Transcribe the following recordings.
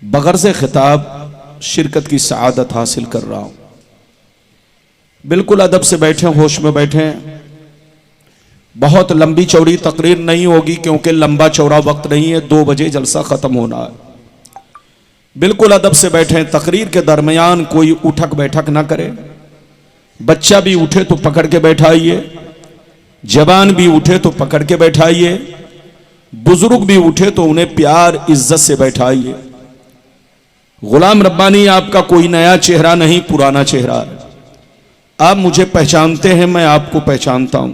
बगैर से खिताब शिरकत की सआदत हासिल कर रहा हूं। बिल्कुल अदब से बैठे, होश में बैठे। बहुत लंबी चौड़ी तकरीर नहीं होगी क्योंकि लंबा चौड़ा वक्त नहीं है, 2 बजे जलसा खत्म होना है। बिल्कुल अदब से बैठे। तकरीर के दरमियान कोई उठक बैठक ना करे। बच्चा भी उठे तो पकड़ के बैठाइए, जवान भी उठे तो पकड़ के बैठाइए, बुजुर्ग भी उठे तो उन्हें प्यार इज्जत से बैठाइए। गुलाम रब्बानी आपका कोई नया चेहरा नहीं, पुराना चेहरा है। आप मुझे पहचानते हैं, मैं आपको पहचानता हूं।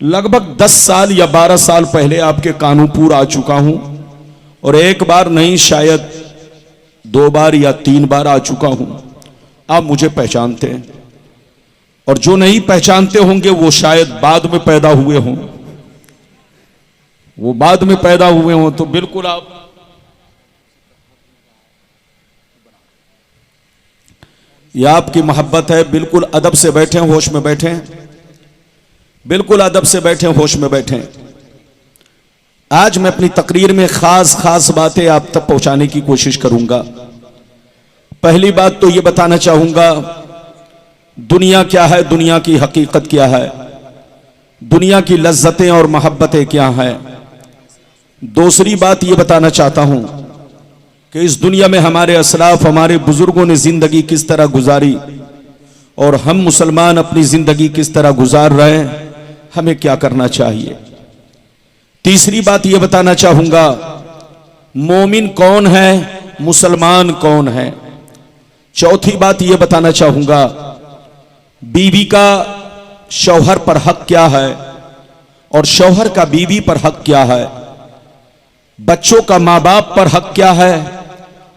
लगभग 10 साल या 12 साल पहले आपके कानूपुर आ चुका हूं और एक बार नहीं, शायद 2 बार या 3 बार आ चुका हूं। आप मुझे पहचानते हैं और जो नहीं पहचानते होंगे वो शायद बाद में पैदा हुए हों, वो बाद में पैदा हुए हों। तो बिल्कुल आप यह आपकी मोहब्बत है। बिल्कुल अदब से बैठे, होश में बैठे। बिल्कुल अदब से बैठे, होश में बैठे। आज मैं अपनी तकरीर में खास बातें आप तक पहुंचाने की कोशिश करूंगा। पहली बात तो यह बताना चाहूंगा दुनिया क्या है, दुनिया की हकीकत क्या है, दुनिया की लज्जतें और मोहब्बतें क्या हैं। दूसरी बात यह बताना चाहता हूं कि इस दुनिया में हमारे असलाफ, हमारे बुजुर्गों ने जिंदगी किस तरह गुजारी और हम मुसलमान अपनी जिंदगी किस तरह गुजार रहे हैं, हमें क्या करना चाहिए। तीसरी बात यह बताना चाहूंगा मोमिन कौन है, मुसलमान कौन है। चौथी बात यह बताना चाहूंगा बीवी का शौहर पर हक क्या है और शौहर का बीवी पर हक क्या है। बच्चों का माँ बाप पर हक क्या है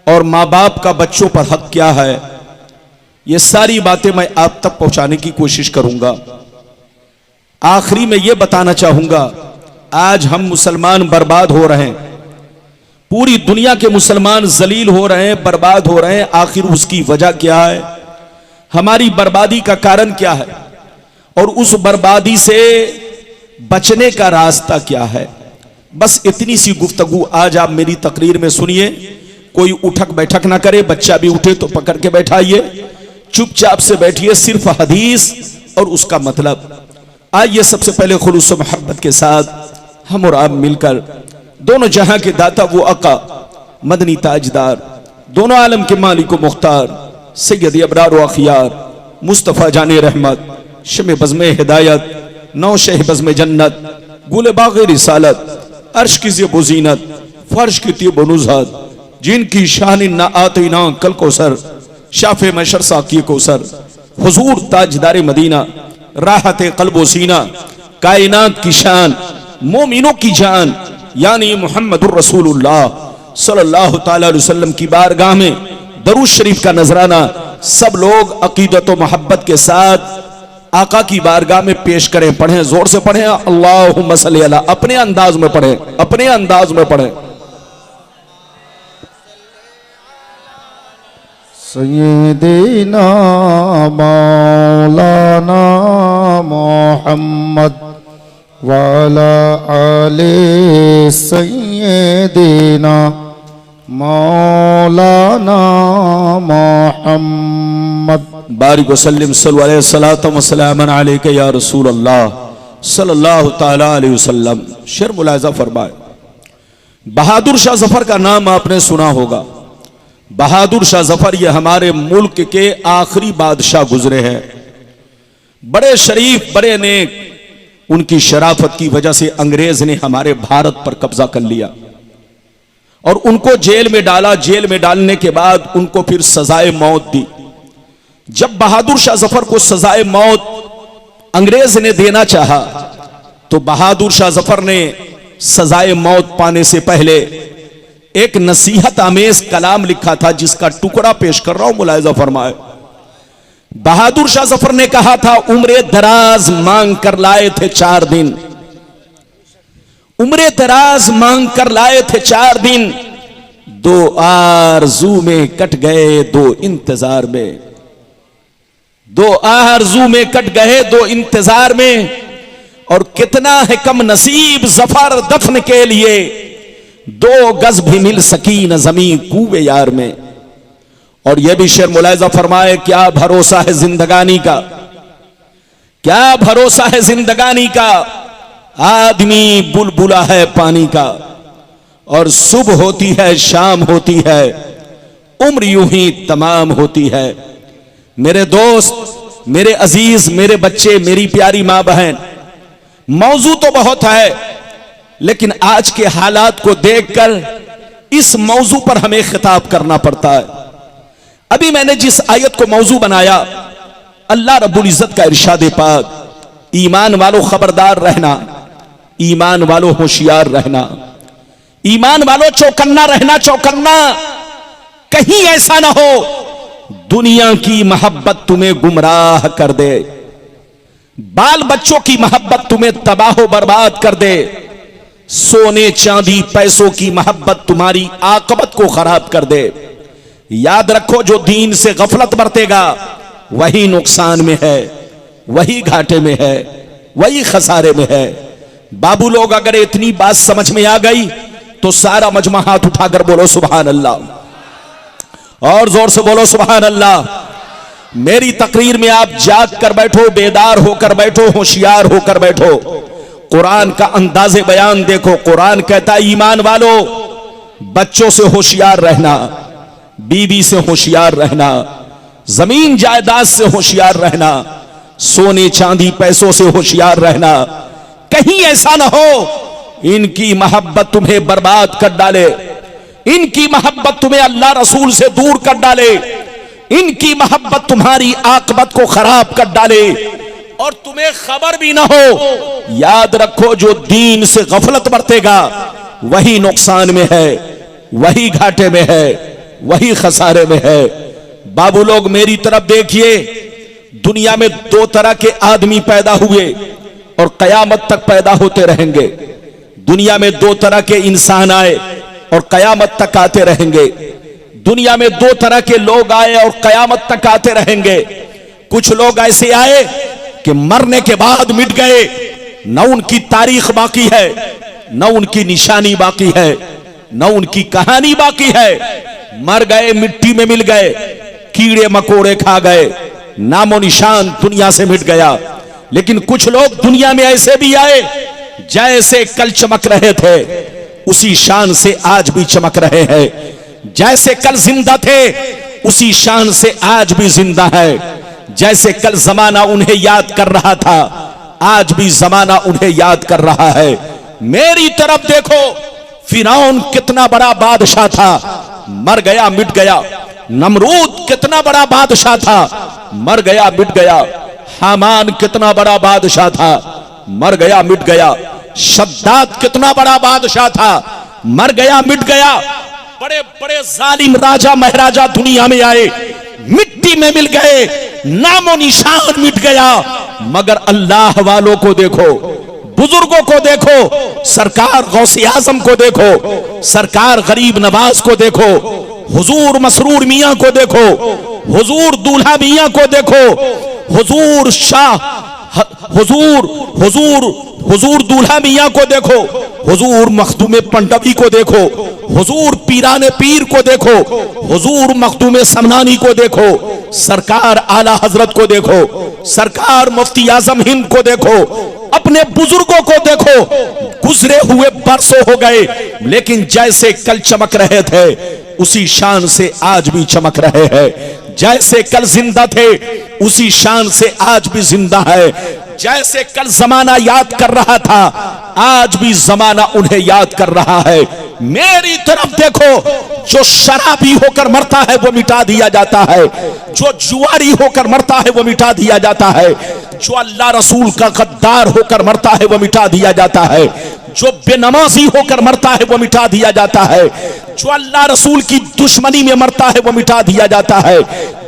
और माँ बाप का बच्चों पर हक क्या है। ये सारी बातें मैं आप तक पहुंचाने की कोशिश करूंगा। आखिरी में यह बताना चाहूंगा आज हम मुसलमान बर्बाद हो रहे हैं, पूरी दुनिया के मुसलमान जलील हो रहे हैं, बर्बाद हो रहे हैं। आखिर उसकी वजह क्या है, हमारी बर्बादी का कारण क्या है और उस बर्बादी से बचने का रास्ता क्या है। बस इतनी सी गुफ्तगू आज आप मेरी तकरीर में सुनिए। कोई उठक बैठक ना करे, बच्चा भी उठे तो पकड़ के बैठाइए, चुपचाप से बैठिए, सिर्फ हदीस और उसका मतलब। आइए सबसे पहले खुलूस मोहब्बत के साथ हम और आप मिलकर दोनों जहां के दाता वो आका मदनी ताजदार, दोनों आलम के मालिक व मुख्तार सैयद अबरार व अखियार मुस्तफ़ा जाने रहमत, शमे बज़्मे हिदायत, नौ शह बज़्मे जन्नत, गुल बाग़े रिसालत, अर्श की ज़ेब ज़ीनत, फर्श की तीब नुज़हत, जिनकी शान ना आते ना कल कौसर, शाफ़े मशर साक़ी कौसर, हुज़ूर ताजदार मदीना, राहत क़ल्ब सीना, कायनात की शान, मोमिनों की जान, यानी मुहम्मदुर रसूलुल्लाह सल्लल्लाहु तआला अलैहि वसल्लम की बारगाह में दरूद शरीफ का नजराना सब लोग अकीदत व मोहब्बत के साथ आका की बारगाह में पेश करें। पढ़ें, जोर से पढ़ें, अल्लाहुम्मा सल्ली अला, अपने अंदाज में पढ़ें, अपने अंदाज में पढ़ें। सय्यदीना मौलाना मुहम्मद वाला आले सय्यदीना मौलाना मुहम्मद बारिक वसल्लिम सल्लल्लाहु अलैहि सलातम व सलामन अलैका या रसूल अल्लाह सल्लल्लाहु तआला अलैहि वसल्लम। शेर मुलाहिज़ा फरमाए, बहादुर शाह जफर का नाम आपने सुना होगा। बहादुर शाह जफर ये हमारे मुल्क के आखिरी बादशाह गुजरे हैं। बड़े शरीफ, बड़े नेक, उनकी शराफत की वजह से अंग्रेज ने हमारे भारत पर कब्जा कर लिया और उनको जेल में डाला। जेल में डालने के बाद उनको फिर सजाए मौत दी। जब बहादुर शाह जफर को सजाए मौत अंग्रेज ने देना चाहा तो बहादुर शाह जफर ने सजाए मौत पाने से पहले एक नसीहत आमेज कलाम लिखा था, जिसका टुकड़ा पेश कर रहा हूं, मुलाहिज़ा फरमाए। बहादुर शाह जफर ने कहा था, उम्रे दराज मांग कर लाए थे 4 दिन, उम्रे दराज मांग कर लाए थे 4 दिन, 2 आरज़ू में कट गए 2 इंतजार में, 2 आरज़ू में कट गए 2 इंतजार में। और कितना है कम नसीब जफर दफन के लिए, 2 गज भी मिल सकी न जमीन कूबे यार में। और यह भी शेर मुलायजा फरमाए, क्या भरोसा है जिंदगानी का, क्या भरोसा है जिंदगानी का, आदमी बुलबुला है पानी का। और सुबह होती है शाम होती है, उम्र यूं ही तमाम होती है। मेरे दोस्त, मेरे अजीज, मेरे बच्चे, मेरी प्यारी मां बहन, मौजू तो बहुत है, लेकिन आज के हालात को देखकर इस मौजू पर हमें खिताब करना पड़ता है। अभी मैंने जिस आयत को मौजू बनाया, अल्लाह रब्बुल इज्जत का इरशाद पाक, ईमान वालों खबरदार रहना, ईमान वालों होशियार रहना, ईमान वालों चौकन्ना रहना, चौकन्ना। कहीं ऐसा ना हो दुनिया की मोहब्बत तुम्हें गुमराह कर दे, बाल बच्चों की मोहब्बत तुम्हें तबाह बर्बाद कर दे, सोने चांदी पैसों की मोहब्बत तुम्हारी आकबत को खराब कर दे। याद रखो, जो दीन से गफलत बरतेगा वही नुकसान में है, वही घाटे में है, वही खसारे में है। बाबू लोग, अगर इतनी बात समझ में आ गई तो सारा मजमा हाथ उठाकर बोलो सुभान अल्लाह, और जोर से बोलो सुभान अल्लाह। मेरी तकरीर में आप जाग कर बैठो, बेदार होकर बैठो, होशियार होकर बैठो। कुरान का अंदाज़े बयान देखो। कुरान कहता है, ईमान वालों बच्चों से होशियार रहना, बीवी से होशियार रहना, जमीन जायदाद से होशियार रहना, सोने चांदी पैसों से होशियार रहना। कहीं ऐसा ना हो इनकी मोहब्बत तुम्हें बर्बाद कर डाले, इनकी मोहब्बत तुम्हें अल्लाह रसूल से दूर कर डाले, इनकी मोहब्बत तुम्हारी आकबत को खराब कर डाले और तुम्हें खबर भी ना हो। याद रखो, जो दीन से गफलत बरतेगा वही नुकसान में है, वही घाटे में है, वही खसारे में है। बाबू लोग, मेरी तरफ देखिए। दुनिया में 2 तरह के आदमी पैदा हुए और कयामत तक पैदा होते रहेंगे। दुनिया में 2 तरह के इंसान आए और कयामत तक आते रहेंगे। दुनिया में 2 तरह के लोग आए और कयामत तक आते रहेंगे। कुछ लोग ऐसे आए कि मरने के बाद मिट गए, न उनकी तारीख बाकी है, न उनकी निशानी बाकी है, न उनकी कहानी बाकी है। मर गए, मिट्टी में मिल गए, कीड़े मकोड़े खा गए, नामो निशान दुनिया से मिट गया। लेकिन कुछ लोग दुनिया में ऐसे भी आए, जैसे कल चमक रहे थे उसी शान से आज भी चमक रहे हैं। जैसे कल जिंदा थे उसी शान से आज भी जिंदा है। जैसे कल जमाना उन्हें याद कर रहा था, आज भी जमाना उन्हें याद कर रहा है। मेरी तरफ देखो, फिरौन कितना बड़ा बादशाह था, मर गया मिट गया। नमरूद कितना बड़ा बादशाह था, मर गया मिट गया। हामान कितना बड़ा बादशाह था, मर गया मिट गया। शद्दाद कितना बड़ा बादशाह था, मर गया मिट गया। बड़े बड़े जालिम राजा महाराजा दुनिया में आए, मिट्टी में मिल गए, नामो निशान मिट गया। मगर अल्लाह वालों को देखो, बुजुर्गों को देखो, सरकार गौसे आजम को देखो, सरकार गरीब नवाज को देखो, हुजूर मसरूर मियां को देखो, हुजूर दूल्हा मियां को देखो, हुजूर शाह हुजूर हुजूर हुजूर दूल्हा मियां को देखो, हुजूर मखदूमे पंडवी को देखो, हुजूर पीराने पीर को देखो, हुजूर मखदूमे समनानी को देखो, सरकार आला हजरत को देखो, सरकार मुफ्ती आजम हिंद को देखो, अपने बुजुर्गों को देखो। गुजरे हुए बरसों हो गए, लेकिन जैसे कल चमक रहे थे उसी शान से आज भी चमक रहे हैं। जैसे कल जिंदा थे उसी शान से आज भी जिंदा है। जैसे कल जमाना याद कर रहा था, आज भी जमाना उन्हें याद कर रहा है। मेरी तरफ देखो, जो शराबी होकर मरता है वो मिटा दिया जाता है, जो जुआरी होकर मरता है वो मिटा दिया जाता है, जो अल्लाह रसूल का गद्दार होकर मरता है वो मिटा दिया जाता है, जो बेनमाजी होकर मरता है वो मिटा दिया जाता है, जो अल्लाह रसूल की दुश्मनी में मरता है वो मिटा दिया जाता है,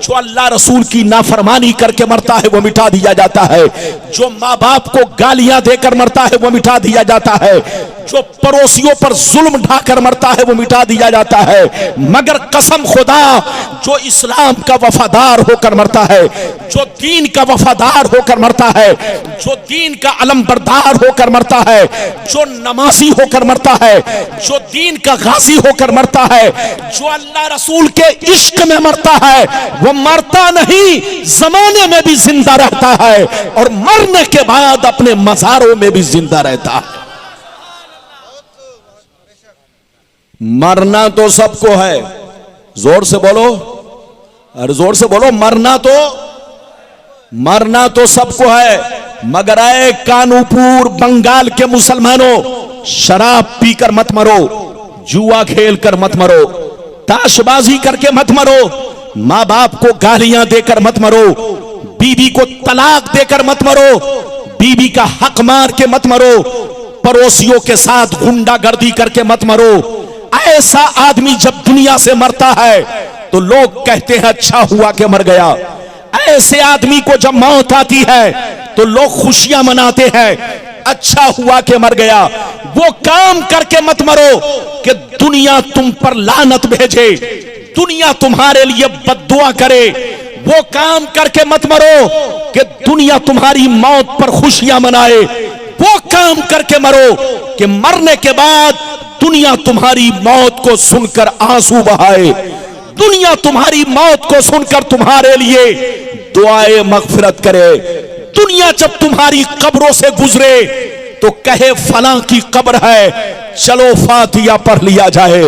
जो अल्लाह रसूल की नाफरमानी करके मरता है वो मिटा दिया जाता है, जो माँ बाप को गालियां देकर मरता है वो मिटा दिया जाता है, जो पड़ोसियों पर जुल्म ढाकर मरता है वो मिटा दिया जाता है। मगर कसम खुदा, जो इस्लाम का वफादार होकर मरता है, जो दीन का वफादार होकर मरता है, जो दीन का अलमबरदार होकर मरता है, जो नमाजी होकर मरता है, जो दीन का गाजी होकर मरता है, जो अल्लाह रसूल के इश्क में मरता है, वो मरता नहीं, जमाने में भी जिंदा रहता है और मरने के बाद अपने मज़ारों में भी जिंदा रहता है। मरना तो सबको है, जोर से बोलो, अरे जोर से बोलो, मरना तो सबको है, मगर आए कानूपुर बंगाल के मुसलमानों, शराब पीकर मत मरो, जुआ खेल कर मत मरो, ताशबाजी करके मत मरो, मां बाप को गालियां देकर मत मरो, बीवी को तलाक देकर मत मरो, बीवी का हक मार के मत मरो, पड़ोसियों के साथ गुंडागर्दी करके मत मरो। ऐसा आदमी जब दुनिया से मरता है तो लोग कहते हैं अच्छा हुआ कि मर गया। ऐसे आदमी को जब मौत आती है तो लोग खुशियां मनाते हैं, अच्छा हुआ कि मर गया। वो काम करके मत मरो कि दुनिया तुम पर लानत भेजे, दुनिया तुम्हारे लिए बद्दुआ करे। वो काम करके मत मरो कि दुनिया तुम्हारी मौत पर खुशियां मनाए। वो काम करके मरो कि मरने के बाद दुनिया तुम्हारी मौत को सुनकर आंसू बहाए, दुनिया तुम्हारी मौत को सुनकर तुम्हारे लिए दुआए मगफिरत करे। दुनिया जब तुम्हारी कब्रों से गुजरे तो कहे फलां की कब्र है, चलो फातिया पढ़ लिया जाए।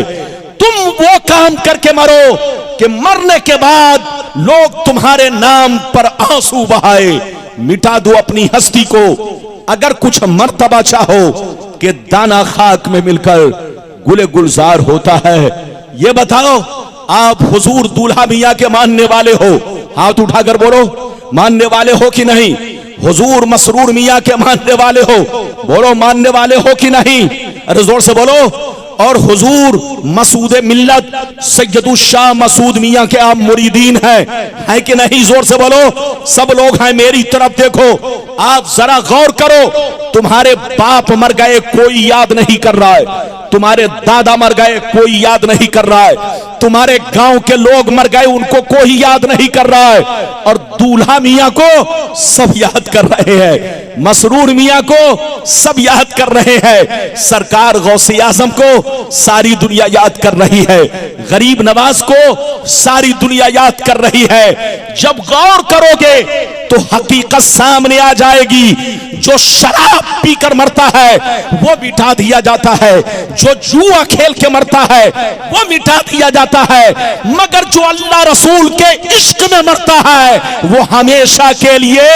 तुम वो काम करके मरो कि मरने के बाद लोग तुम्हारे नाम पर आंसू बहाए। मिटा दो अपनी हस्ती को। अगर कुछ मर्तबा चाहो कि दाना खाक में मिलकर गुले गुलजार होता है, ये बताओ आप हुजूर दूल्हा मियां के मानने वाले हो? हाथ उठाकर बोलो, मानने वाले हो कि नहीं? हुजूर मसरूर मियां के मानने वाले हो? बोलो, मानने वाले हो कि नहीं? अरे जोर से बोलो। और हुजूर मसूद मिल्लत सैयदुल शाह मसूद मियां के आप मुरीदीन हैं कि नहीं? जोर से बोलो। सब लोग हैं, मेरी तरफ देखो। आप जरा गौर करो, तुम्हारे बाप मर गए कोई याद नहीं कर रहा है, तुम्हारे दादा मर गए कोई याद नहीं कर रहा है, तुम्हारे गांव के लोग मर गए उनको कोई याद नहीं कर रहा है, और दूल्हा मियां को सब याद कर रहे हैं, मसरूर मियां को सब याद कर रहे हैं, सरकार गौसे आजम को सारी दुनिया याद कर रही है, गरीब नवाज को सारी दुनिया याद कर रही है। जब गौर करोगे तो हकीकत सामने आ जाएगी। जो शराब पीकर मरता है वो मिटा दिया जाता है, जो जुआ खेल के मरता है वो मिटा दिया जाता है, मगर जो अल्लाह रसूल के इश्क में मरता है वो हमेशा के लिए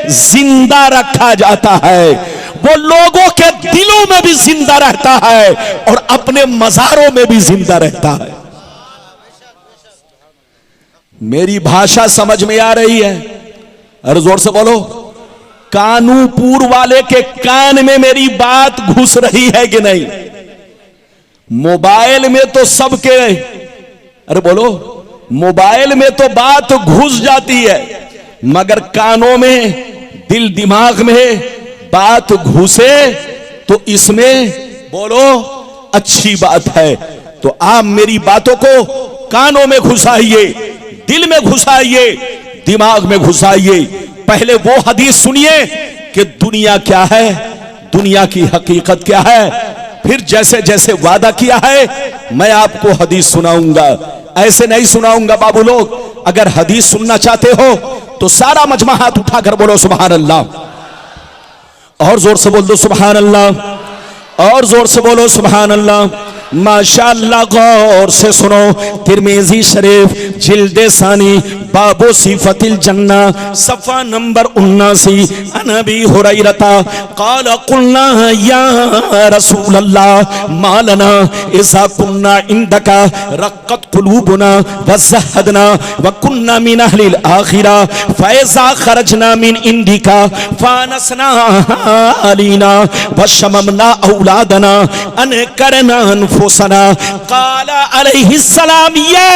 जिंदा रखा जाता है। वो लोगों के दिलों में भी जिंदा रहता है और अपने मज़ारों में भी जिंदा रहता है। मेरी भाषा समझ में आ रही है? अरे जोर से बोलो। कानूपुर वाले के कान में मेरी बात घुस रही है कि नहीं? मोबाइल में तो सबके, अरे बोलो, मोबाइल में तो बात घुस जाती है, मगर कानों में, दिल दिमाग में बात घुसे तो इसमें बोलो अच्छी बात है। तो आप मेरी बातों को कानों में घुसाइए, दिल में घुसाइए, दिमाग में घुसाइए। पहले वो हदीस सुनिए कि दुनिया क्या है, दुनिया की हकीकत क्या है, फिर जैसे जैसे वादा किया है मैं आपको हदीस सुनाऊंगा। ऐसे नहीं सुनाऊंगा बाबू लोग। अगर हदीस सुनना चाहते हो तो सारा मजमा हाथ उठाकर बोलो सुभान अल्लाह, और जोर से बोल दो सुभान अल्लाह, और जोर से बोलो सुभान अल्लाह। माशाअल्लाह, गौर से सुनो। तिरमिज़ी शरीफ जिल्दे सानी बाबो सिफतिल जन्ना सफ़ा नंबर 79। अनबी हुरैरता क़ाल क़ुलना या रसूल अल्लाह मा लना इज़ा कुन्ना इंदका रक़्क़त क़ुलूबुना व ज़हदना व कुन्ना मिन अहलिल आखिरा फ़इज़ा ख़रजना मिन इंदिका फ़ानसना अलीना व शममना औलादना अन करना फुसना। क़ाल अलैहिस्सलाम या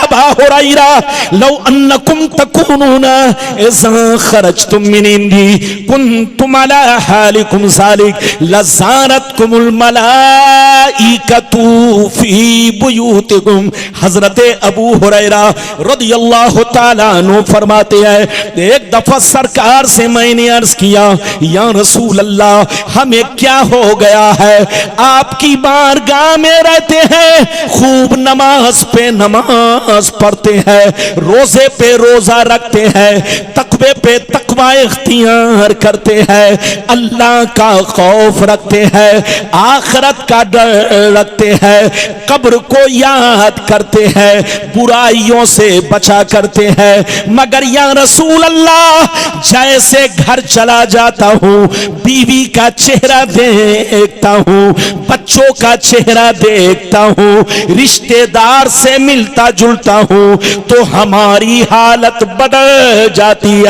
अबा हुरैरा लौ अन्नकुम तकूनूना इज़ा खरजतुम मिन इंदी कुंतुम अला हालिकुम ज़ालिक लज़ारतकुमुल मलाइकतु फी बुयूतिकुम। हजरत अबू हुरैरा रदियल्लाहु ताला अन्हु फरमाते हैं, एक दफा सरकार से मैंने अर्ज किया, या रसूल अल्लाह, हमें क्या हो गया है, आपकी बारगाह में रहते हैं, खूब नमाज पे नमाज पढ़ते हैं, रोजे पे रोजा रखते हैं, तकवे पे तकवा इख्तियार करते हैं, अल्लाह का खौफ रखते हैं, आखिरत का डर रखते हैं, कब्र को याद करते हैं, बुराइयों से बचा करते हैं, मगर या रसूल अल्लाह, जैसे घर चला जाता हूँ, बीवी का चेहरा देखता हूँ, बच्चों का चेहरा देखता हूँ, रिश्तेदार से मिलता जुलता हूँ, तो हमारी हालत बदल जाती है।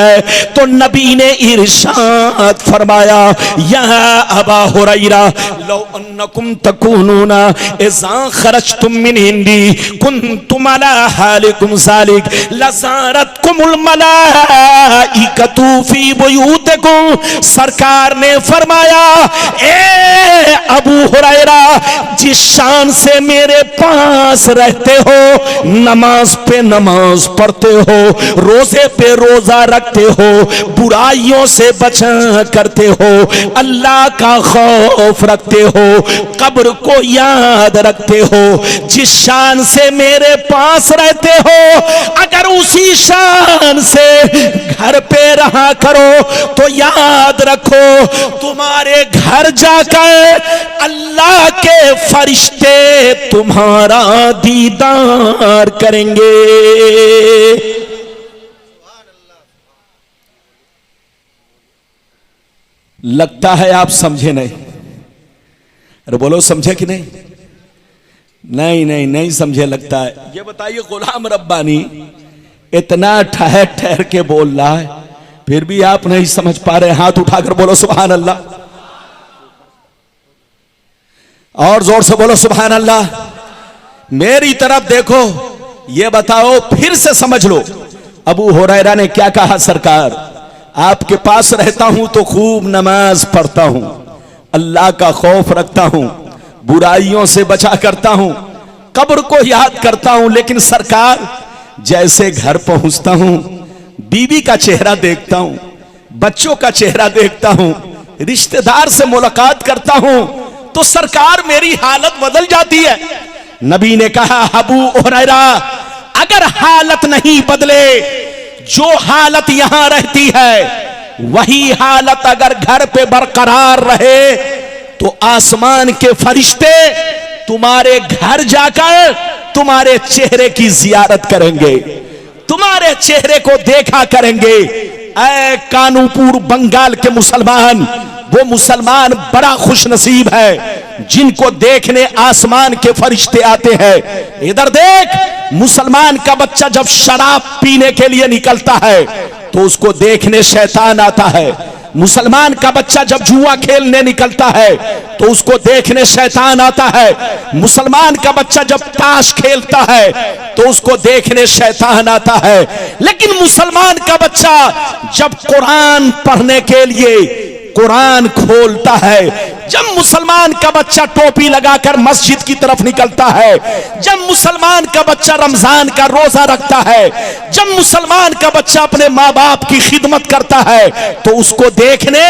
तो नबी ने इरशाद फरमाया, या अबा हुरैरा लौ अन्नकुम तकूनूना इज़ा खरजतुम मिन इंदी कुंतुम अला हालिकुम ज़ालिक लज़ारतकुमुल मलाइकतु फी बुयूतिकुम। सरकार ने फरमाया, ए अबू हुरैरा, जिस शान से मेरे पास रहते हो, नमाज पे नमाज पढ़ते हो, रोजे पे रोजा रखते हो, बुराइयों से बचा करते हो, अल्लाह का खौफ रखते हो, कब्र को याद रखते हो, जिस शान से मेरे पास रहते हो, अगर उसी शान से घर पे रहा करो तो याद रखो, तुम्हारे घर जाकर अल्लाह के फरिश्ते तुम्हारा दीदार करेंगे। लगता है आप समझे नहीं। अरे बोलो, समझे कि नहीं? नहीं समझे लगता है। ये बताइए, गुलाम रब्बानी इतना ठहर ठहर के बोल रहा है, फिर भी आप नहीं समझ पा रहे। हाथ उठाकर बोलो सुभान अल्लाह, और जोर से बोलो सुभान अल्लाह। मेरी तरफ देखो, ये बताओ, फिर से समझ लो। अबू हुरैरा ने क्या कहा, सरकार आपके पास रहता हूं तो खूब नमाज पढ़ता हूं, अल्लाह का खौफ रखता हूं, बुराइयों से बचा करता हूं, कब्र को याद करता हूं, लेकिन सरकार जैसे घर पहुंचता हूं, बीवी का चेहरा देखता हूं, बच्चों का चेहरा देखता हूं, रिश्तेदार से मुलाकात करता हूं, तो सरकार मेरी हालत बदल जाती है। नबी ने कहा, अबू हुरैरा, अगर हालत नहीं बदले, जो हालत यहां रहती है वही हालत अगर घर पे बरकरार रहे, तो आसमान के फरिश्ते तुम्हारे घर जाकर तुम्हारे चेहरे की जियारत करेंगे, तुम्हारे चेहरे को देखा करेंगे। ऐ कानूपुर बंगाल के मुसलमान, वो मुसलमान बड़ा खुश नसीब है जिनको देखने आसमान के फरिश्ते आते हैं। इधर देख, मुसलमान का बच्चा जब शराब पीने के लिए निकलता है तो उसको देखने शैतान आता है। मुसलमान का बच्चा जब जुआ खेलने निकलता है तो उसको देखने शैतान आता है। मुसलमान का बच्चा जब ताश खेलता है तो उसको देखने शैतान आता है। लेकिन मुसलमान का बच्चा जब कुरान पढ़ने के लिए कुरान खोलता है, जब मुसलमान का बच्चा टोपी लगाकर मस्जिद की तरफ निकलता है, जब मुसलमान का बच्चा रमजान का रोजा रखता है, जब मुसलमान का बच्चा अपने माँ बाप की खिदमत करता है, तो उसको देखने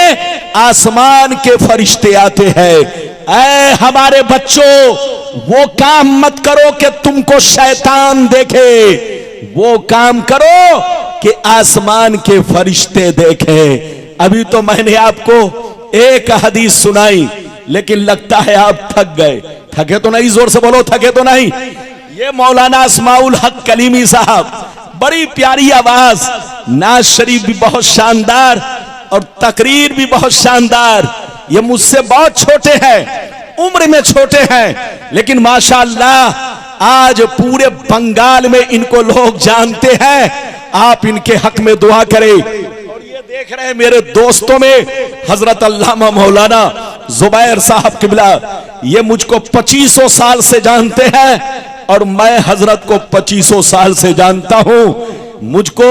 आसमान के फरिश्ते आते हैं। ऐ हमारे बच्चों, वो काम मत करो कि तुमको शैतान देखे, वो काम करो कि आसमान के फरिश्ते देखे। अभी तो मैंने आपको एक हदीस सुनाई, लेकिन लगता है आप थक गए। थके तो नहीं? जोर से बोलो, थके तो नहीं? ये मौलाना अस्माउल हक कलीमी साहब, बड़ी प्यारी आवाज, नाज शरीफ भी बहुत शानदार और तकरीर भी बहुत शानदार। ये मुझसे बहुत छोटे हैं, उम्र में छोटे हैं, लेकिन माशाअल्लाह आज पूरे बंगाल में इनको लोग जानते हैं। आप इनके हक में दुआ करें। देख रहे हैं मेरे दोस्तों में हजरत अल्लामा मौलाना जुबैर साहब किबला, ये मुझको 2500 साल से जानते हैं। और मैं हजरत को 2500 साल से जानता हूं, मुझको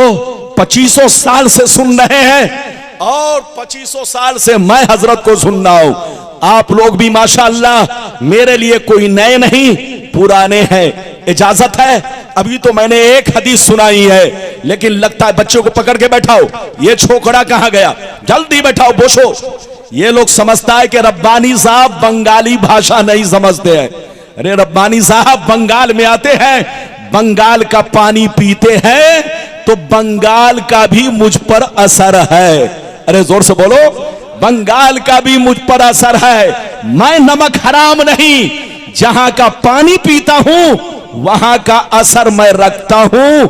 2500 साल से सुन रहे हैं और 2500 साल से मैं हजरत को सुन रहा हूं। आप लोग भी माशाअल्लाह मेरे लिए कोई नए नहीं पुराने हैं। इजाजत है, अभी तो मैंने एक हदीस सुनाई है, लेकिन लगता है बच्चों को पकड़ के बैठाओ। ये छोकरा कहां गया, जल्दी बैठाओ बोशो। ये लोग समझता है कि रब्बानी साहब बंगाली भाषा नहीं समझते हैं। अरे रब्बानी साहब बंगाल में आते हैं, बंगाल का पानी पीते हैं, तो बंगाल का भी मुझ पर असर है। अरे जोर से बोलो, बंगाल का भी मुझ पर असर है। मैं नमक हराम नहीं, जहां का पानी पीता हूं वहां का असर मैं रखता हूं।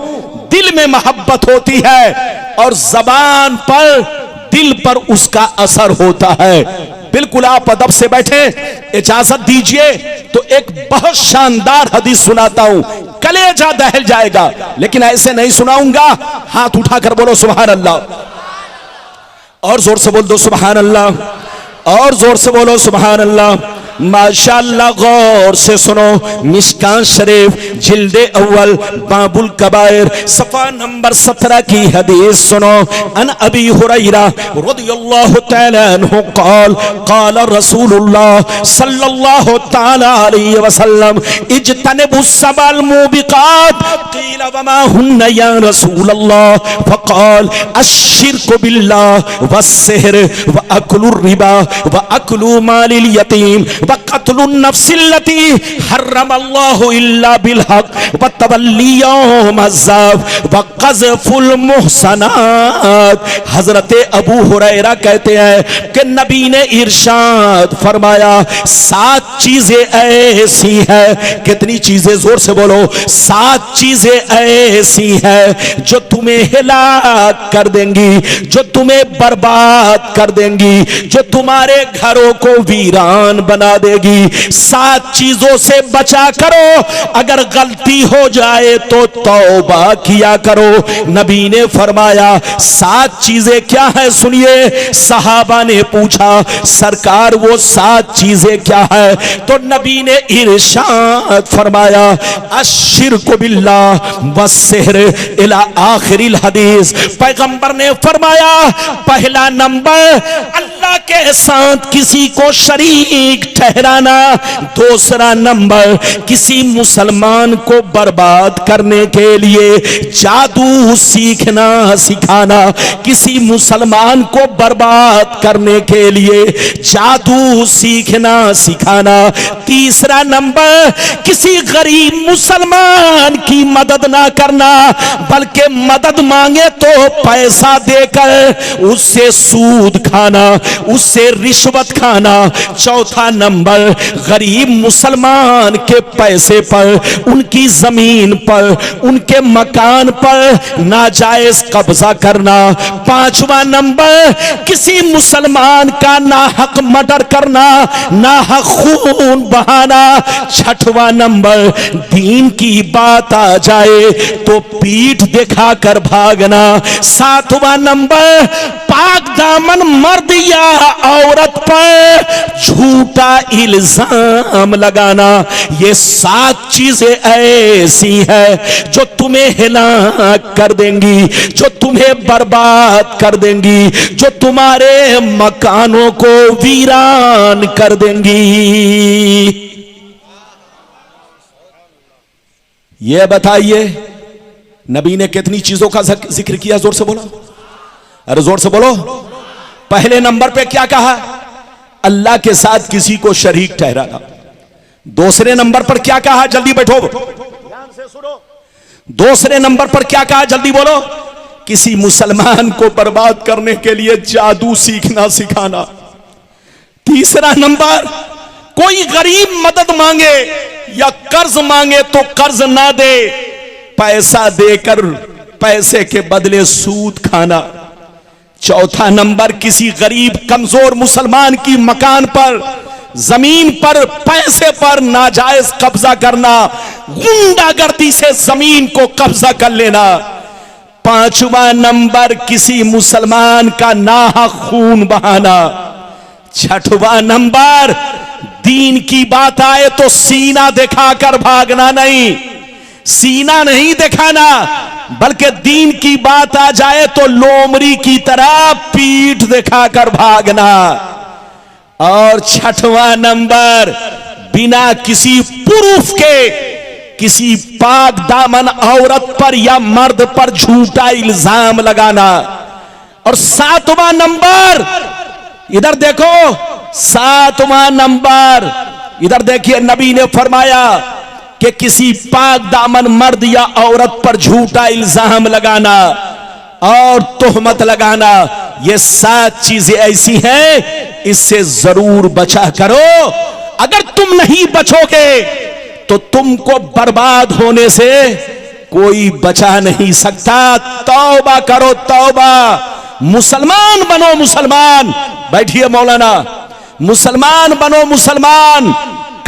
दिल में मोहब्बत होती है और जबान पर, दिल पर उसका असर होता है। बिल्कुल आप अदब से बैठे, इजाजत दीजिए तो एक बहुत शानदार हदीस सुनाता हूं, कलेजा दहल जाएगा, लेकिन ऐसे नहीं सुनाऊंगा। हाथ उठाकर बोलो सुभान अल्लाह, और जोर से बोल दो सुभान अल्लाह, और जोर से बोलो सुभान अल्लाह। माशाअल्लाह गौर से सुनो, मिशकान शरीफ जिल्दे अव्वल बाबुल कबायर सफा नंबर 17 की हदीस सुनो। अन अबी हुरैरा रदियल्लाहु तआला अन्हु क़ाल क़ाल रसूलुल्लाह सल्लल्लाहु तआला अलैहि वसल्लम इज्तनिबु सबल मुबिकात क़ील वमा हुन्ना या रसूलल्लाह फ़क़ाल अश्शिरकु बिल्लाह वस्सिहर व अक्लुर रिबा व अक्लु मालिल यतीम वक़त्लुन नफ्सिल्लती हर्रमल्लाहु इल्ला बिलहक़ वतवल्ली यौमज़्ज़ाफ़ वक़ज़फ़ुल मुहसनात। हज़रत अबू हुरैरा कहते हैं कि नबी ने इरशाद फरमाया, 7 चीजें ऐसी हैं। कितनी चीजें, जोर से बोलो, 7 चीजें ऐसी हैं जो तुम्हें हिलाक कर देंगी, जो तुम्हें बर्बाद कर देंगी, जो तुम्हारे घरों को वीरान बना देगी। 7 चीजों से बचा करो, अगर गलती हो जाए तो तौबा किया करो। नबी ने फरमाया 7 चीजें क्या है, सुनिए। सहाबा ने पूछा सरकार वो 7 चीजें क्या है, तो नबी ने इरशाद फरमाया अश्शिरकु बिल्लाह वस्सिहर इला आखिरिल हदीस। पैगंबर ने फरमाया पहला नंबर अल्लाह के साथ किसी को शरीक ठहराना, दूसरा नंबर किसी मुसलमान को बर्बाद करने के लिए जादू सीखना सिखाना, किसी मुसलमान को बर्बाद करने के लिए जादू सीखना सिखाना। तीसरा नंबर किसी गरीब मुसलमान की मदद ना करना, बल्कि मदद मांगे तो पैसा देकर उससे सूद खाना, उससे रिश्वत खाना। चौथा नंबर गरीब मुसलमान के पैसे पर, उनकी जमीन पर, उनके मकान पर नाजायज कब्जा करना। पांचवा नंबर किसी मुसलमान का नाहक मर्डर करना, नाहक खून बहाना। छठवां नंबर दीन की बात आ जाए तो पीठ दिखाकर भागना। सातवां नंबर पाक दामन मर्द या औरत पर झूठा इल्जाम लगाना। ये 7 चीजें ऐसी है जो तुम्हें हिलाक कर देंगी, जो तुम्हें बर्बाद कर देंगी, जो तुम्हारे मकानों को वीरान कर देंगी। ये बताइए नबी ने कितनी चीजों का जिक्र किया, जोर से बोलो, अरे जोर से बोलो। पहले नंबर पे क्या कहा, अल्लाह के साथ किसी को शरीक ठहराना। दूसरे नंबर पर क्या कहा, जल्दी बैठो ध्यान से सुनो। दूसरे नंबर पर क्या कहा, जल्दी बोलो, किसी मुसलमान को बर्बाद करने के लिए जादू सीखना सिखाना। तीसरा नंबर कोई गरीब मदद मांगे या कर्ज मांगे तो कर्ज ना दे, पैसा देकर पैसे के बदले सूद खाना। चौथा नंबर किसी गरीब कमजोर मुसलमान की मकान पर, जमीन पर, पैसे पर नाजायज कब्जा करना, गुंडागर्दी से जमीन को कब्जा कर लेना। पांचवा नंबर किसी मुसलमान का नाहक खून बहाना। छठवां नंबर दीन की बात आए तो सीना दिखाकर भागना नहीं, सीना नहीं दिखाना, बल्कि दीन की बात आ जाए तो लोमड़ी की तरह पीठ दिखाकर भागना। और छठवां नंबर, बिना किसी प्रूफ के किसी पाक दामन औरत पर या मर्द पर झूठा इल्जाम लगाना। और सातवां नंबर, इधर देखो, सातवां नंबर इधर देखिए, नबी ने फरमाया कि किसी पाक दामन मर्द या औरत पर झूठा इल्जाम लगाना और तोहमत लगाना, ये 7 चीजें ऐसी हैं, इससे जरूर बचा करो। अगर तुम नहीं बचोगे तो तुमको बर्बाद होने से कोई बचा नहीं सकता। तौबा करो, तौबा। मुसलमान बनो, मुसलमान। बैठिए मौलाना, मुसलमान बनो, मुसलमान।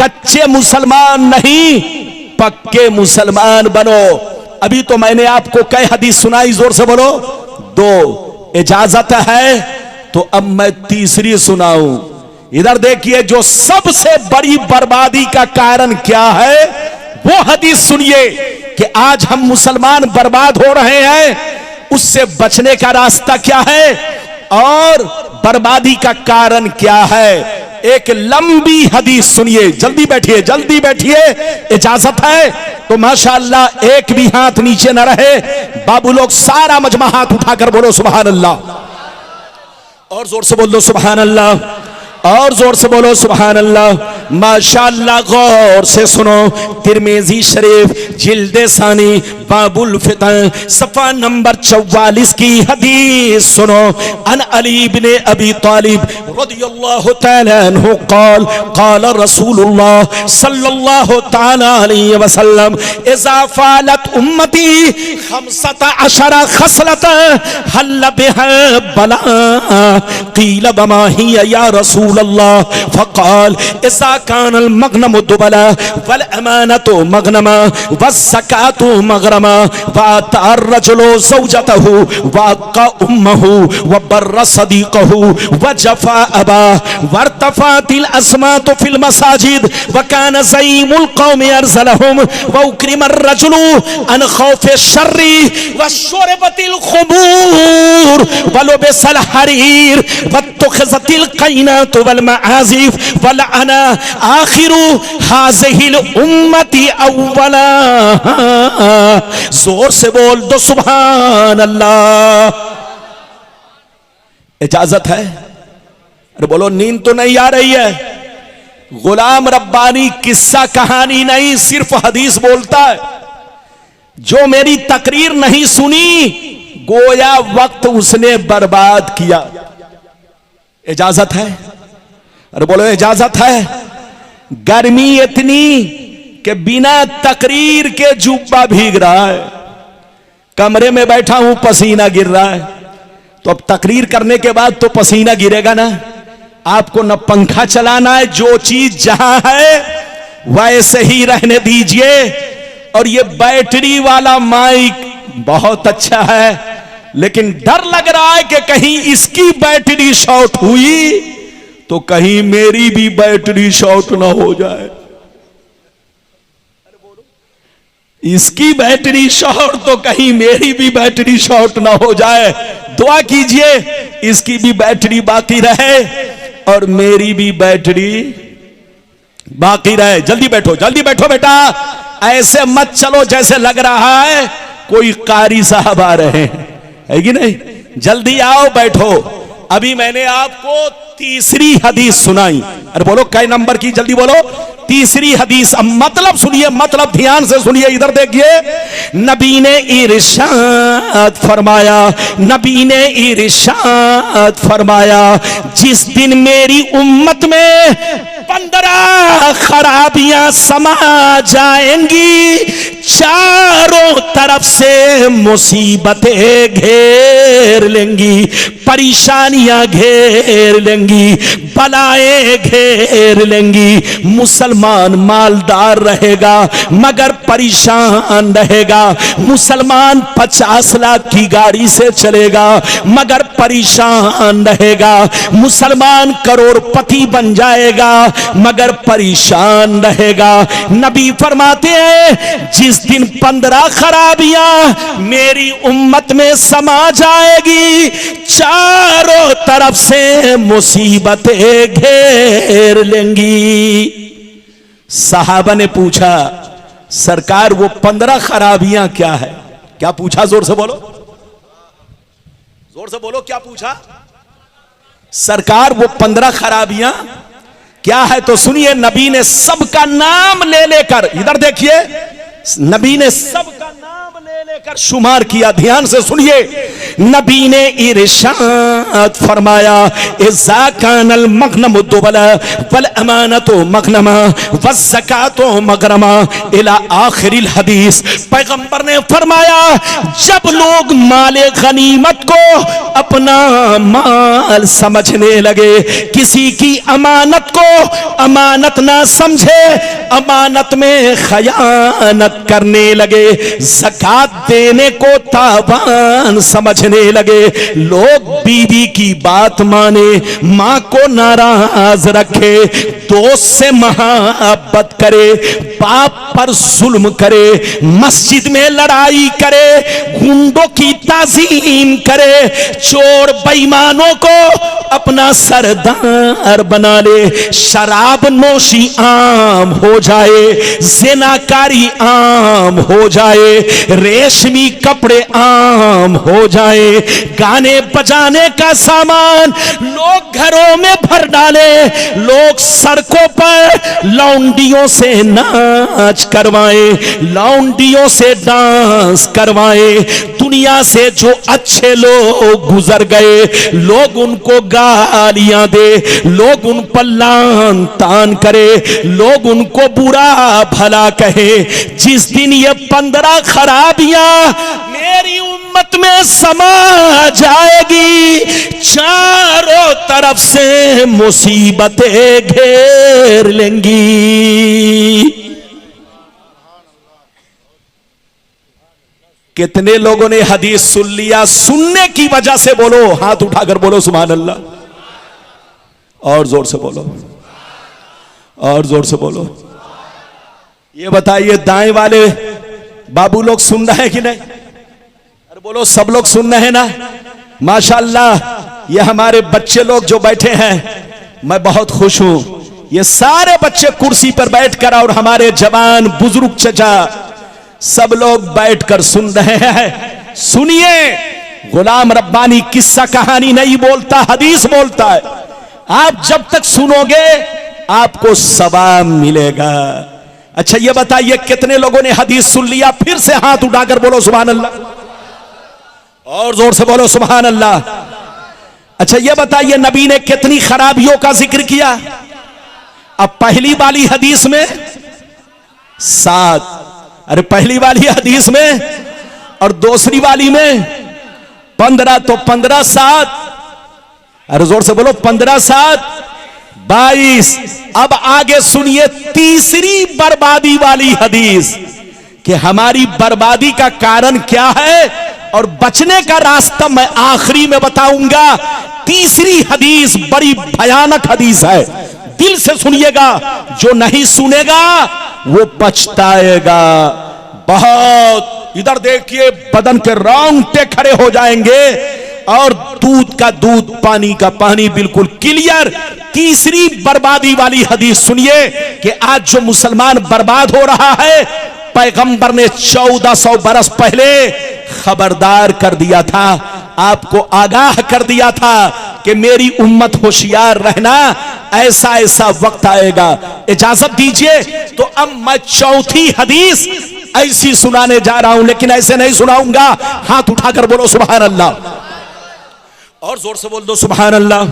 कच्चे मुसलमान नहीं, पक्के मुसलमान बनो। अभी तो मैंने आपको कई हदीस सुनाई, जोर से बोलो। 2 इजाजत है तो अब मैं तीसरी सुनाऊं। इधर देखिए, जो सबसे बड़ी बर्बादी का कारण क्या है वो हदीस सुनिए कि आज हम मुसलमान बर्बाद हो रहे हैं, उससे बचने का रास्ता क्या है और बर्बादी का कारण क्या है। एक लंबी हदीस सुनिए, जल्दी बैठिए, जल्दी बैठिए, इजाजत है तो माशाअल्लाह एक भी हाथ नीचे न रहे। बाबू लोग सारा मजमा हाथ उठाकर बोलो सुभान अल्लाह, और जोर से बोल दो सुभान अल्लाह, और जोर से बोलो सुभान अल्लाह। माशाअल्लाह, गौर से सुनो। तिरमिज़ी शरीफ जिल्दे सानी बाबुल फितन सफा नंबर 44 की हदीस सुनो। अन अली इब्ने अबी तालिब रदियल्लाहु तआला अन्हु क़ाल क़ाल रसूलुल्लाह सल्लल्लाहु तआला अलैहि वसल्लम इज़ा फ़अलत उम्मती 15 खसलत हल बिहा बला क़ील वमा हिया या रसूल अल्लाह फ़क़ाल इज़ा कानल मग़नमु दुबला वल अमानतु मग़नमा वज़्ज़कातु मग़रमा वअता रजुलु ज़ौजतहु वअक़ा उम्महु वबर्र सदीक़हु वजफ़ा अबाह वरतफ़ातिल अस्मातु फ़िल मसाजिद वकान ज़ईमुल क़ौमि अरज़लहुम वउक्रिम अर्रजुलु अन ख़ौफ़ि शर्रि वशुरबतिल ख़ुबूर वलुबिसल हरीर वत्तख़ज़तिल क़ैनातु वल मआज़िफ़ वलअना आखिरु हाज़िहिल उम्मती अव्वला। जोर से बोल दो सुभान अल्लाह। इजाजत है? अरे बोलो, नींद तो नहीं आ रही है? गुलाम रब्बानी किस्सा कहानी नहीं, सिर्फ हदीस बोलता है। जो मेरी तकरीर नहीं सुनी, गोया वक्त उसने बर्बाद किया। इजाजत है? अरे बोलो, इजाजत है? गर्मी इतनी कि बिना तकरीर के जुब्बा भीग रहा है, कमरे में बैठा हूं पसीना गिर रहा है, तो अब तकरीर करने के बाद तो पसीना गिरेगा ना। आपको न पंखा चलाना है, जो चीज जहां है वैसे ही रहने दीजिए। और ये बैटरी वाला माइक बहुत अच्छा है, लेकिन डर लग रहा है कि कहीं इसकी बैटरी शॉर्ट हुई तो कहीं मेरी भी बैटरी शॉर्ट ना हो जाए। इसकी बैटरी शॉर्ट तो कहीं मेरी भी बैटरी शॉर्ट ना हो जाए। दुआ कीजिए इसकी भी बैटरी बाकी रहे और मेरी भी बैटरी बाकी रहे। जल्दी बैठो, जल्दी बैठो बेटा, ऐसे मत चलो जैसे लग रहा है कोई कारी साहब आ रहे हैं, है कि नहीं? जल्दी आओ, बैठो। अभी मैंने आपको तीसरी हदीस सुनाई। अरे बोलो, कै नंबर की? जल्दी बोलो। तीसरी हदीस। अब मतलब सुनिए, मतलब ध्यान से सुनिए। इधर देखिए, नबी ने इरशाद फरमाया, नबी ने इरशाद फरमाया, जिस दिन मेरी उम्मत में 15 खराबियां समा जाएंगी, चारों तरफ से मुसीबतें घेर लेंगी, परेशानियां घेर लेंगी, बलाएं घेर लेंगी। मुसलमान मालदार रहेगा मगर परेशान रहेगा। मुसलमान 50 लाख की गाड़ी से चलेगा मगर परेशान रहेगा। मुसलमान करोड़पति बन जाएगा मगर परेशान रहेगा। नबी फरमाते हैं जिस दिन 15 खराबियां मेरी उम्मत में समा जाएगी, चारों तरफ से मुसीबतें घेर लेंगी। सहाबा ने पूछा सरकार वो 15 खराबियां क्या है? क्या पूछा? जोर से बोलो, जोर से बोलो, क्या पूछा? सरकार वो 15 खराबियां क्या है? तो सुनिए, नबी ने सबका नाम ले लेकर, इधर देखिए, नबी ने सबका नाम ले लेकर शुमार किया। ध्यान से सुनिए, नबी ने इरशाद फरमाया इज़ा कानल मगनम दुबला वल अमानतु मगनमा वज़्ज़कातु मगरमा इला आखिरिल हदीस। पैगंबर ने फरमाया जब लोग माले गनीमत को अपना माल समझने लगे, किसी की अमानत को अमानत ना समझे, अमानत में खयानत करने लगे, ज़कात देने को तावान समझने लगे, लोग बीवी की बात माने, मां को नाराज रखे, दोस्त से मोहब्बत करे, बाप पर जुल्म करे, मस्जिद में लड़ाई करे, गुंडों की ताज़ीम करे, चोर बेईमानों को अपना सरदार बना ले, शराब नोशी आम हो जाए, ज़िनाकारी आम हो जाए, रेशमी कपड़े आम हो जाए, गाने बजाने का सामान लोग घरों में भर डाले, लोग सड़कों पर लौंडियों से नाच करवाए, लौंडियों से डांस करवाए, दुनिया से जो अच्छे लोग गुजर गए लोग उनको गालियां दे, लोग उन पर लान तान करे, लोग उनको बुरा भला कहे। जिस दिन ये 15 खराबियां मेरी उम्मत में समा जाएगी, चारों तरफ से मुसीबतें घेर लेंगी। कितने लोगों ने हदीस सुन लिया? सुनने की वजह से बोलो, हाथ उठाकर बोलो सुभान अल्लाह, और जोर से बोलो, और जोर से बोलो। ये बताइए दाएं वाले बाबू लोग सुन रहे हैं कि नहीं? अरे बोलो, सब लोग सुन रहे हैं ना? माशाअल्लाह, ये हमारे बच्चे लोग जो बैठे हैं, मैं बहुत खुश हूं। ये सारे बच्चे कुर्सी पर बैठकर और हमारे जवान बुजुर्ग चचा सब लोग बैठकर सुन रहे हैं। सुनिए, गुलाम रब्बानी किस्सा कहानी नहीं बोलता, हदीस बोलता है। आप जब तक सुनोगे आपको सवाब मिलेगा। अच्छा ये बताइए कितने लोगों ने हदीस सुन लिया? फिर से हाथ उठाकर बोलो सुभान अल्लाह, और जोर से बोलो सुभान अल्लाह। अच्छा ये बताइए नबी ने कितनी खराबियों का जिक्र किया? अब पहली वाली हदीस में 7, अरे पहली वाली हदीस में, और दूसरी वाली में 15, तो 15 7, अरे जोर से बोलो 15 7 22। अब आगे सुनिए तीसरी बर्बादी वाली हदीस कि हमारी बर्बादी का कारण क्या है और बचने का रास्ता मैं आखिरी में बताऊंगा। तीसरी हदीस बड़ी भयानक हदीस है, दिल से सुनिएगा, जो नहीं सुनेगा वो पछताएगा बहुत। इधर देखिए, बदन के रोंगटे खड़े हो जाएंगे, और दूध का दूध, पानी का पानी, बिल्कुल क्लियर। तीसरी बर्बादी वाली हदीस सुनिए कि आज जो मुसलमान बर्बाद हो रहा है, पैगंबर ने 1400 बरस पहले खबरदार कर दिया था, आपको आगाह कर दिया था कि मेरी उम्मत होशियार रहना, ऐसा ऐसा वक्त आएगा। इजाजत दीजिए तो अब मैं चौथी हदीस ऐसी सुनाने जा रहा हूं, लेकिन ऐसे नहीं सुनाऊंगा। हाथ उठाकर बोलो सुभान अल्लाह, और जोर से बोल दो सुभान अल्लाह,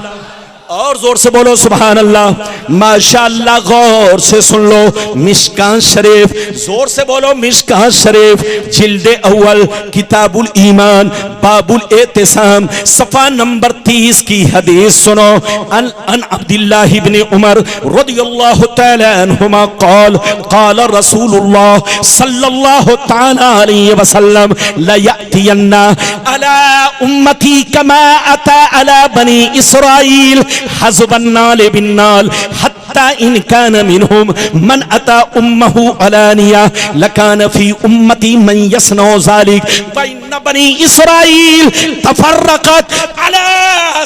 और जोर से बोलो सुभान अल्लाह। माशाअल्लाह, गौर से सुन लो। मिशकात शरीफ, जोर से बोलो मिशकात शरीफ, जिल्दे अव्वल, किताबुल ईमान, बाबुल एतिसाम सफा नंबर 30 की हदीस सुनो। अन अब्दुल्लाह इब्न उमर रदियल्लाहु तआला अन्हुमा क़ाल क़ाल रसूलुल्लाह सल्लल्लाहु तआला अलैहि वसल्लम ला यअतियन्ना अला उम्मती कमा अता अला बनी इस्राईल हज़बन नाल बिन नाल हत्ता इन कान मिनहुम मन अता उम्महु अलानिया लकान फी उम्मती मन यसनौ ज़ालिक व इन बनी इस्राईल तफर्रक़त अला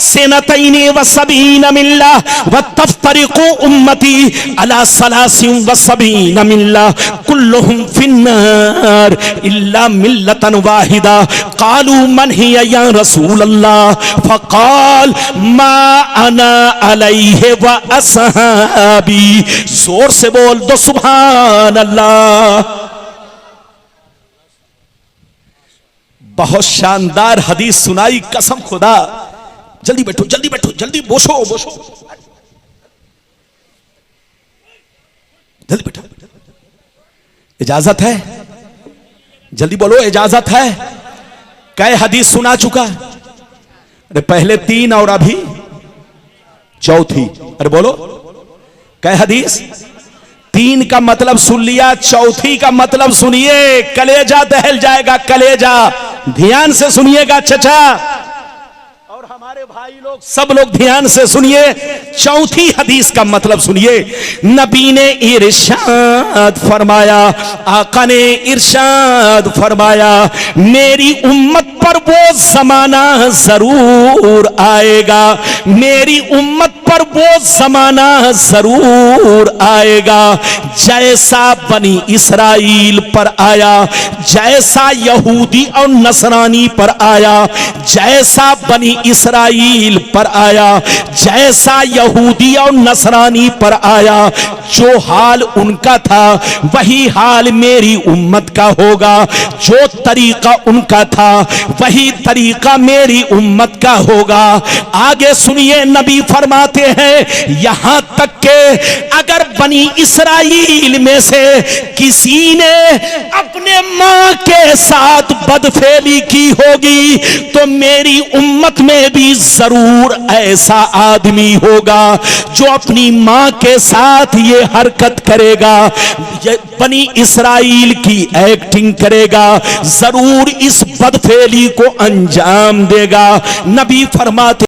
सनतैनि व सबीन मिल्ला व तफ्तरिक़ु उम्मती अला सलासिन व सबीन मिल्ला कुल्लुहुम फिन्नार इल्ला मिल्लतन वाहिदा क़ालू मन हिया या रसूल अल्लाह फ़क़ाल मा अना अलैहि व अस्हाबी। जोर से बोल दो सुभान अल्लाह। बहुत शानदार हदीस सुनाई, कसम खुदा। जल्दी बैठो जल्दी बैठो जल्दी बोसो बोसो जल्दी बैठो। इजाजत है? जल्दी बोलो इजाजत है? कै हदीस सुना चुका? अरे पहले 3 और अभी चौथी। अरे बोलो कै हदीस? 3 का मतलब सुन लिया, चौथी का मतलब सुनिए, कलेजा दहल जाएगा कलेजा। ध्यान से सुनिएगा चचा और हमारे भाई लोग, सब लोग ध्यान से सुनिए। चौथी हदीस का मतलब सुनिए। नबी ने इरशाद फरमाया, आका ने इरशाद फरमाया, मेरी उम्मत पर वो जमाना जरूर आएगा, मेरी उम्मत पर वो जमाना जरूर आएगा जैसा बनी इसराइल पर आया, जैसा यहूदी और नसरानी पर आया, जैसा बनी इसराइल पर आया, जैसा यहूदी और नसरानी पर आया। जो हाल उनका था वही हाल मेरी उम्मत का होगा, जो तरीका उनका था वही तरीका मेरी उम्मत का होगा। आगे सुनिए, नबी फरमाते हैं यहां तक के अगर बनी इसराइल में से किसी ने अपने मां के साथ बदफेली की होगी तो मेरी उम्मत में भी जरूर ऐसा आदमी होगा जो अपनी मां के साथ ये हरकत करेगा, ये बनी इसराइल की एक्टिंग करेगा, जरूर इस बदफेली को अंजाम देगा। नबी फरमाते